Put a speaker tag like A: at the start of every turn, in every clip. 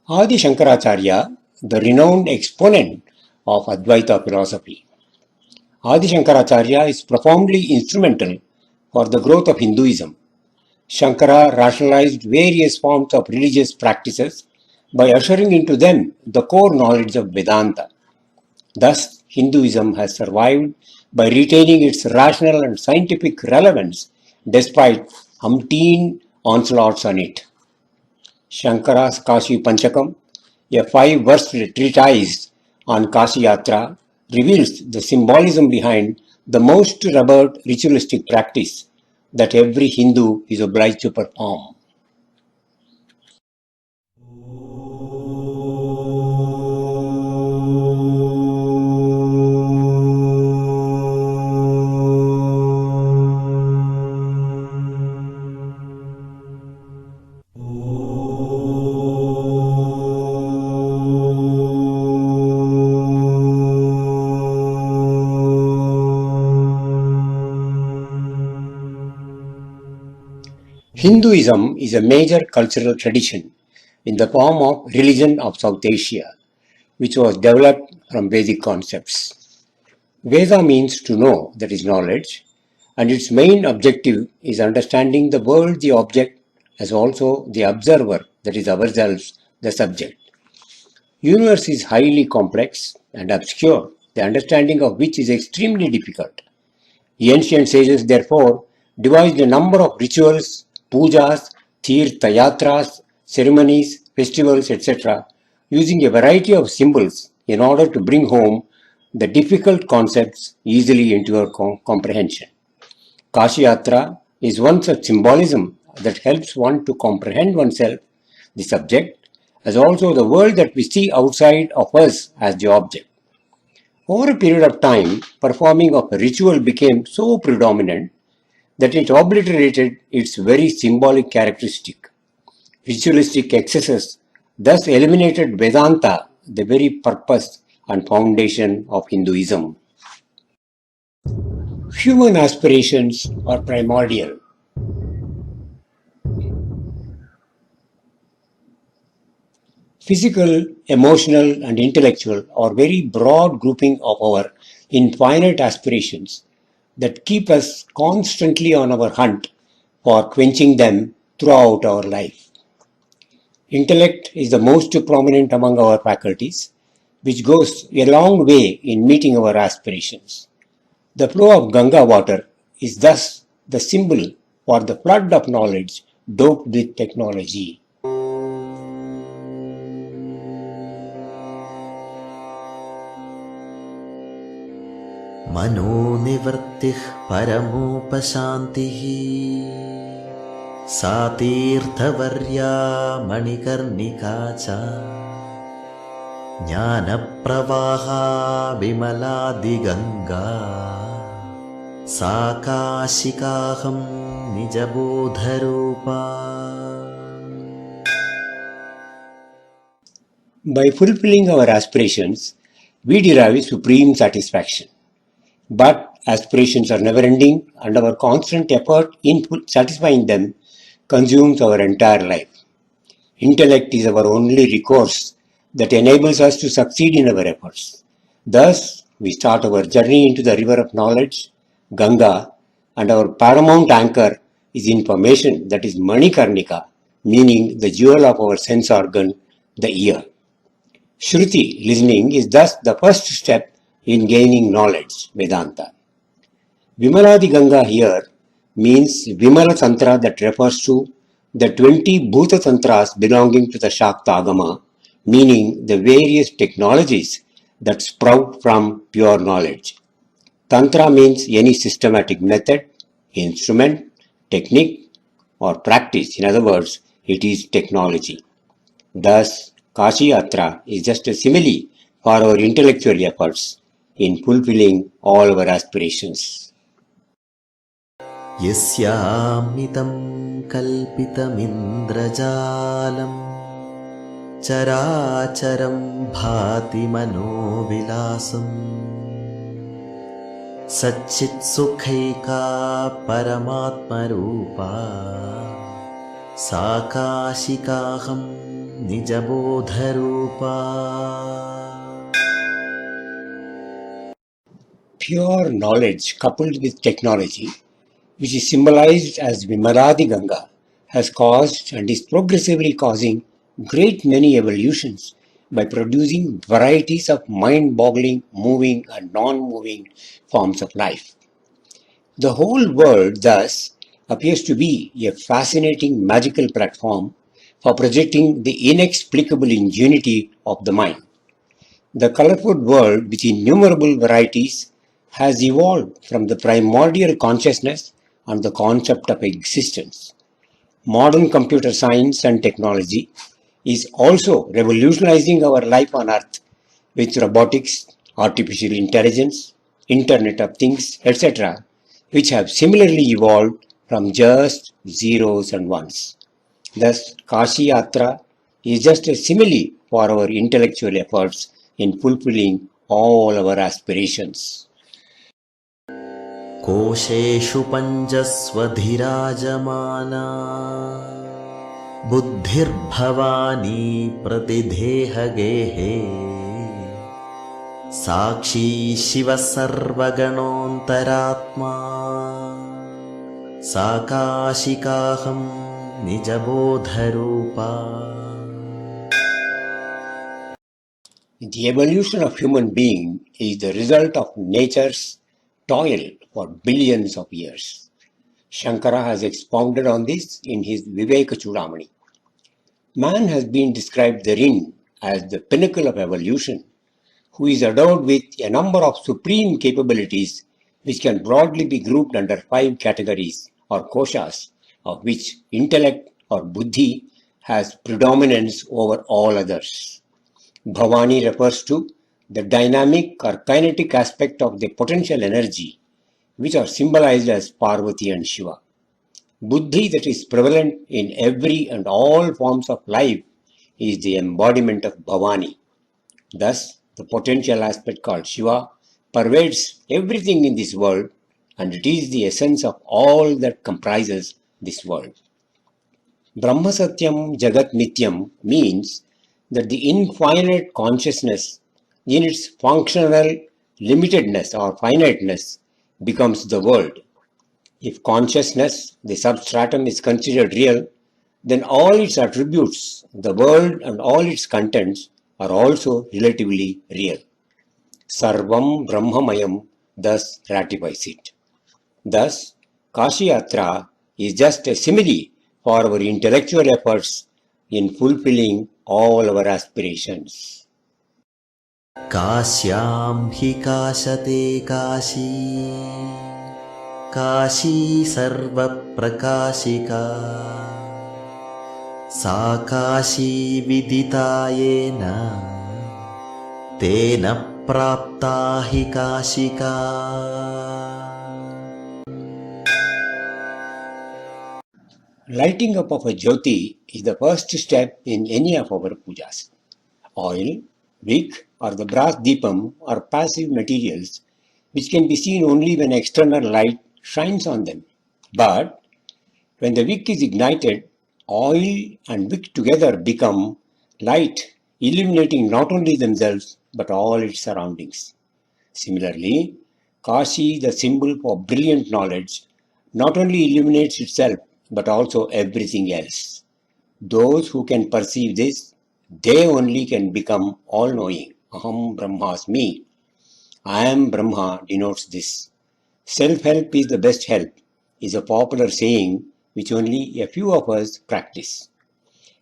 A: Adi Shankaracharya, the renowned exponent of Advaita philosophy. Adi Shankaracharya is profoundly instrumental for the growth of Hinduism. Shankara rationalized various forms of religious practices by ushering into them the core knowledge of Vedanta. Thus, Hinduism has survived by retaining its rational and scientific relevance despite umpteen onslaughts on it. Shankara's Kashi Panchakam, a 5 verse treatise on Kashi Yatra, reveals the symbolism behind the most revered ritualistic practice that every Hindu is obliged to perform. Hinduism is a major cultural tradition in the form of religion of South Asia, which was developed from Vedic concepts. Veda means to know, that is knowledge, and its main objective is understanding the world, the object, as also the observer, that is ourselves, the subject. Universe is highly complex and obscure, the understanding of which is extremely difficult. The ancient sages, therefore, devised a number of rituals, pujas, tirtha yatras, ceremonies, festivals, etc., using a variety of symbols in order to bring home the difficult concepts easily into our comprehension. Kashi Yatra is one such symbolism that helps one to comprehend oneself, the subject, as also the world that we see outside of us as the object. Over a period of time, performing of a ritual became so predominant that it obliterated its very symbolic characteristic. Ritualistic excesses thus eliminated Vedanta, the very purpose and foundation of Hinduism. Human aspirations are primordial. Physical, emotional, and intellectual are very broad grouping of our infinite aspirations that keep us constantly on our hunt for quenching them throughout our life. Intellect is the most prominent among our faculties, which goes a long way in meeting our aspirations. The flow of Ganga water is thus the symbol for the flood of knowledge doped with technology.
B: मनोनिवृत्तिः परमोपशान्तिः सा तीर्थवर्या मणिकर्णिका च ज्ञानप्रवाहा विमलादिगङ्गा सा काशिकाहं निजबोधरूपा.
A: By fulfilling our aspirations, we derive supreme satisfaction. But aspirations are never ending, and our constant effort in satisfying them consumes our entire life. Intellect is our only recourse that enables us to succeed in our efforts. Thus, we start our journey into the river of knowledge, Ganga, and our paramount anchor is information, that is Manikarnika, meaning the jewel of our sense organ, the ear. Shruti, listening, is thus the first step in gaining knowledge, Vedanta. Vimaladi Ganga here means Vimala Tantra, that refers to the 20 Bhuta Tantras belonging to the Shakta Agama, meaning the various technologies that sprout from pure knowledge. Tantra means any systematic method, instrument, technique, or practice. In other words, it is technology. Thus, Kashi Yatra is just a simile for our intellectual efforts in fulfilling all our aspirations.
B: यस्यामितं कल्पितमिन्द्रजालं चराचरं भाति मनोविलासम् सच्चित्सुखैका परमात्मरूपा सा काशिकाहं निजबोधरूपा
A: Pure knowledge coupled with technology, which is symbolized as Vimaladi Ganga, has caused and is progressively causing great many evolutions by producing varieties of mind-boggling, moving and non-moving forms of life. The whole world thus appears to be a fascinating magical platform for projecting the inexplicable ingenuity of the mind. The colorful world with innumerable varieties has evolved from the primordial consciousness and the concept of existence. Modern computer science and technology is also revolutionizing our life on earth with robotics, artificial intelligence, Internet of Things, etc., which have similarly evolved from just zeros and ones. Thus, Kashi Yatra is just a simile for our intellectual efforts in fulfilling all our aspirations.
B: कोशेषु पञ्चस्वधिराजमाना बुद्धिर्भवानी प्रतिदेहगेहे साक्षी शिवः सर्वगणोऽन्तरात्मा साकाशिकाहं निजबोधरूपा.
A: The evolution of human being is the result of nature's toil for billions of years. Shankara has expounded on this in his Viveka Chudamani. Man has been described therein as the pinnacle of evolution, who is endowed with a number of supreme capabilities which can broadly be grouped under 5 categories or koshas, of which intellect or buddhi has predominance over all others. Bhavani refers to the dynamic or kinetic aspect of the potential energy, which are symbolized as Parvati and Shiva. Buddhi, that is prevalent in every and all forms of life, is the embodiment of Bhavani. Thus, the potential aspect called Shiva pervades everything in this world, and it is the essence of all that comprises this world. Brahma Satyam Jagat Nityam means that the infinite consciousness in its functional limitedness or finiteness becomes the world. If consciousness, the substratum, is considered real, then all its attributes, the world and all its contents are also relatively real. Sarvam Brahmamayam thus ratifies it. Thus, Kashi Yatra is just a simile for our intellectual efforts in fulfilling all our aspirations.
B: काश्यां हि काशते काशी काशी सर्वप्रकाशिका सा काशी विदिता येन तेन प्राप्ता हि Kashika.
A: Lighting up of a jyoti is the first step in any of our pujas. Oil, wick or the brass deepam are passive materials which can be seen only when external light shines on them. But when the wick is ignited, oil and wick together become light, illuminating not only themselves but all its surroundings. Similarly, Kashi, the symbol for brilliant knowledge, not only illuminates itself but also everything else. Those who can perceive this, they only can become all-knowing. Aham Brahmasmi. I am Brahma denotes this. Self-help is the best help is a popular saying which only a few of us practice.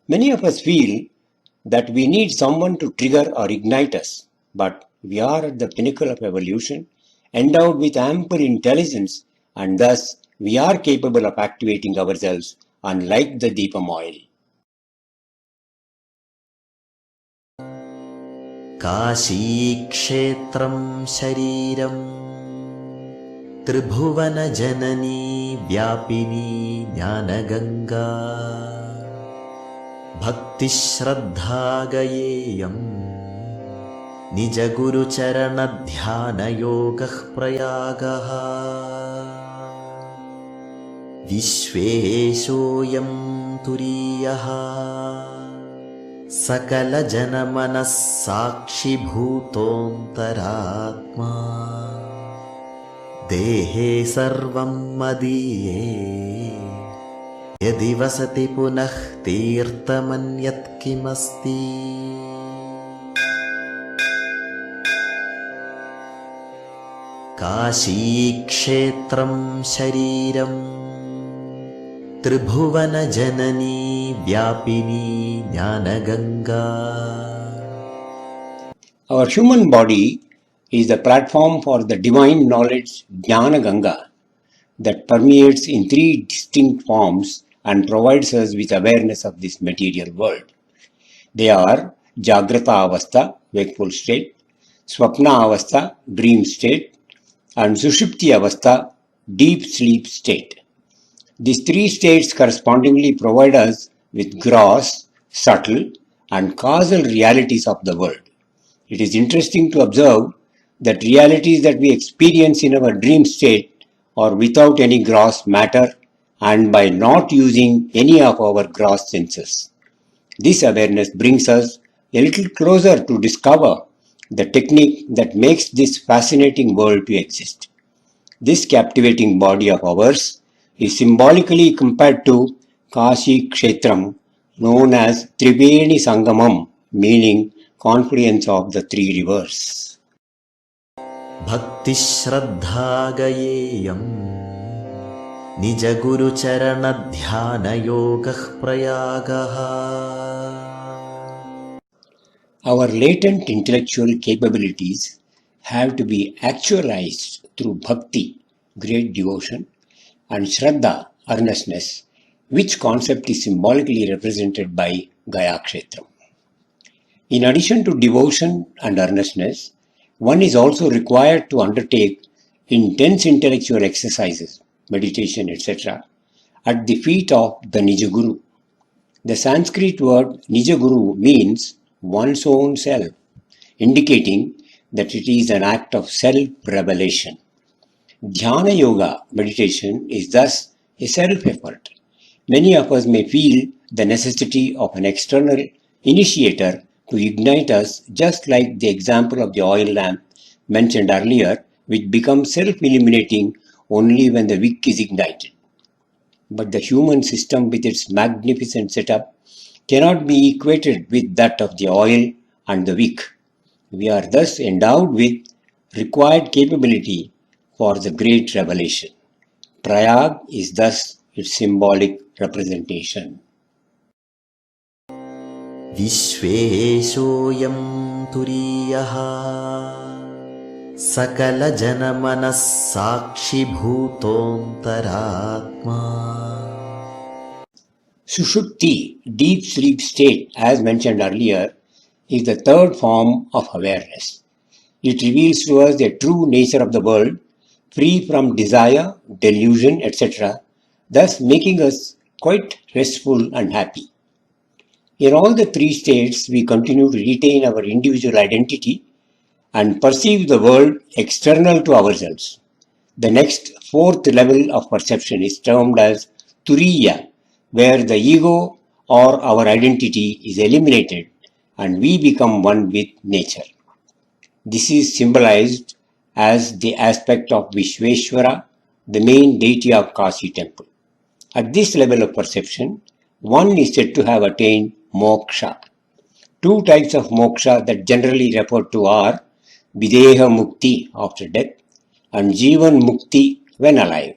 A: Many of us feel that we need someone to trigger or ignite us, but we are at the pinnacle of evolution, endowed with ample intelligence, and thus we are capable of activating ourselves unlike the Deepam oil.
B: काशीक्षेत्रं शरीरं त्रिभुवनजननी व्यापिनी ज्ञानगङ्गा भक्तिश्रद्धा गयेयं निजगुरुचरणध्यानयोगः प्रयागः विश्वेशोऽयं तुरीयः सकलजनमनः साक्षिभूतोऽन्तरात्मा देहे सर्वं मदीये यदि वसति पुनः तीर्थमन्यत् किमस्ति काशीक्षेत्रं शरीरं त्रिभुवनजननी व्यापिनी Gyanganga.
A: Our human body is the platform for the divine knowledge Jnana Ganga that permeates in three distinct forms and provides us with awareness of this material world. They are Jagrata Avastha, wakeful state, Swapna Avastha, dream state, and Sushupti Avastha, deep sleep state. These three states correspondingly provide us with gross, subtle, and causal realities of the world. It is interesting to observe that realities that we experience in our dream state are without any gross matter and by not using any of our gross senses. This awareness brings us a little closer to discover the technique that makes this fascinating world to exist. This captivating body of ours is symbolically compared to Kashi Kshetram, known as Triveni Sangamam, meaning confluence of the three rivers.
B: भक्तिश्रद्धागयेयं निजगुरुचरणध्यानयोगः प्रयागः.
A: Our latent intellectual capabilities have to be actualized through bhakti, great devotion, and shraddha, earnestness, which concept is symbolically represented by Gaya Kshetram. In addition to devotion and earnestness, one is also required to undertake intense intellectual exercises, meditation, etc., at the feet of the Nijaguru. The Sanskrit word Nijaguru means one's own self, indicating that it is an act of self-revelation. Dhyana Yoga meditation is thus a self-effort. Many of us may feel the necessity of an external initiator to ignite us, just like the example of the oil lamp mentioned earlier, which becomes self-illuminating only when the wick is ignited. But the human system with its magnificent setup cannot be equated with that of the oil and the wick. We are thus endowed with required capability for the great revelation. Prayag is thus its symbolic representation.
B: विश्वेशोऽयं तुरीयः सकलजनमनः साक्षिभूतोऽन्तरात्मा.
A: Sushupti, deep sleep state, as mentioned earlier, is the third form of awareness. It reveals to us the true nature of the world, free from desire, delusion, etc., thus making us quite restful and happy. In all the three states, we continue to retain our individual identity and perceive the world external to ourselves. The next fourth level of perception is termed as Turiya, where the ego or our identity is eliminated and we become one with nature. This is symbolized as the aspect of Vishveshwara, the main deity of Kashi temple. At this level of perception, one is said to have attained moksha. Two types of moksha that generally referred to are Videha Mukti after death and Jivan Mukti when alive.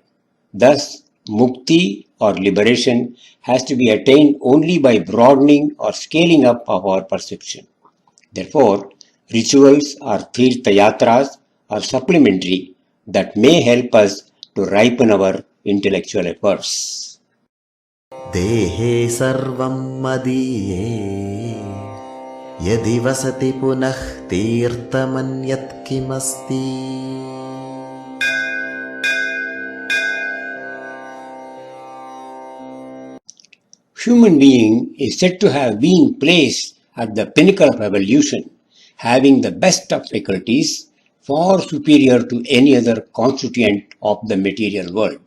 A: Thus, Mukti or liberation has to be attained only by broadening or scaling up of our perception. Therefore, rituals or Tirtha Yatras are supplementary that may help us to ripen our intellectual efforts.
B: देहे सर्वं मदीये यदि वसति पुनः तीर्थमन्यत् किमस्ति.
A: Human being is said to have been placed at the pinnacle of evolution, having the best of faculties far superior to any other constituent of the material world.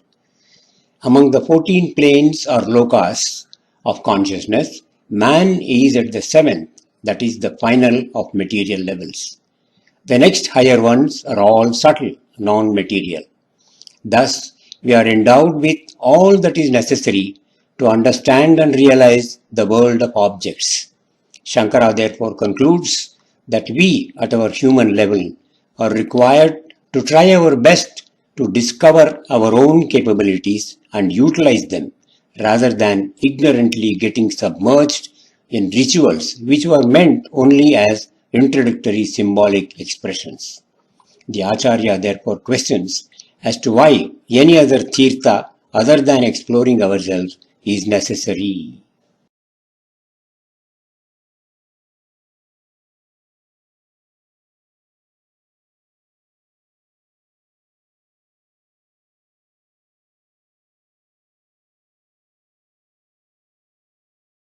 A: Among the 14 planes or lokas of consciousness, man is at the seventh, that is the final of material levels. The next higher ones are all subtle, non-material. Thus, we are endowed with all that is necessary to understand and realize the world of objects. Shankara therefore concludes that we at our human level are required to try our best to discover our own capabilities and utilize them rather than ignorantly getting submerged in rituals which were meant only as introductory symbolic expressions. The Acharya therefore questions as to why any other tirtha other than exploring ourselves is necessary.